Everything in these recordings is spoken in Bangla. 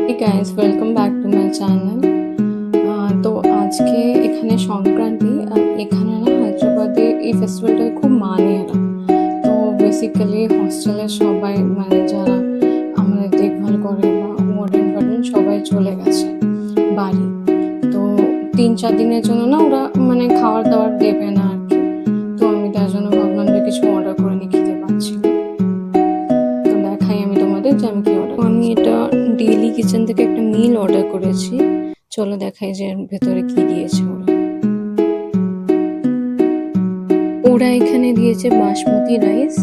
Hey guys, welcome back to my channel. তো আজকে এখানে সংক্রান্তি আর এখানে না হায়দ্রাবাদে এই ফেস্টিভ্যালটাকে খুব মানে এরা। তো বেসিক্যালি হস্টেলের সবাই মানে যারা আমাদের দেখভাল করে বা ওয়ার্ডেন ওয়ার্ডেন সবাই চলে গেছে বাড়ি। তো 3-4 দিনের জন্য না ওরা মানে খাবার দাবার দেবে না আর কি। তো আমি তার জন্য ভাবলাম যে কিছু অর্ডার করে নিয়ে খেতে পাচ্ছি না। তো দেখাই আমি তোমাদের যে আমি কি অর্ডার আমি এটা ডেইলি কিচেন থেকে একটা মিল অর্ডার করেছি। চলো দেখাই যে এর ভেতরে কি দিয়েছে ওরা। ওরা এখানে দিয়েছে বাসমতি রাইস,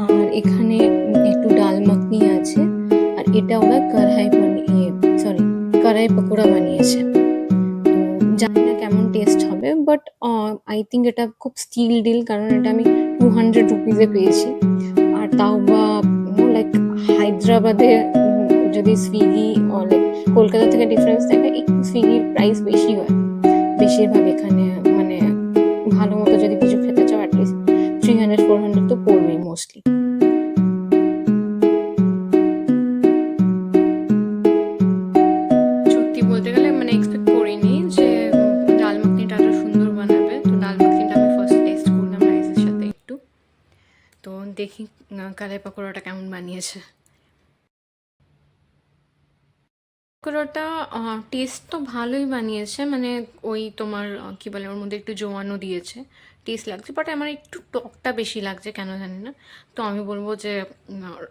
আর এখানে একটু ডাল মাখনি আছে, আর এটা ওরা কড়াই পকোড়া বানিয়েছে। তো জানি না কেমন টেস্ট হবে, বাট আই থিঙ্ক এটা খুব স্টিল ডিল, কারণ এটা আমি 200 রুপিজে পেয়েছি। আর তাও বা লাইক হায়দ্রাবাদে যদি সুইগি লাইক কলকাতা থেকে ডিফারেন্স দেখে, একটু সুইগির প্রাইস বেশি হয় বেশিরভাগ এখানে। মানে ভালো মতো যদি কিছু খেতে চাও অ্যাটলিস্ট 300-400 তো পড়বেই মোস্টলি। সত্যি বলতে গেলে মানে এক্সপেক্ট করিনি যে ডাল মাখনিটা এত সুন্দর বানাবে। তো ডাল মাখনিটা আমি ফার্স্ট টেস্ট করলাম রাইসের সাথে একটু। তো দেখি কালাই পাকোড়াটা কেমন বানিয়েছে। পকোড়াটা টেস্ট তো ভালোই বানিয়েছে, মানে ওই তোমার কি বলে ওর মধ্যে একটু জোয়ানও দিয়েছে, টেস্ট লাগছে, বাট আমার একটু টকটা বেশি লাগছে কেন জানি না। তো আমি বলবো যে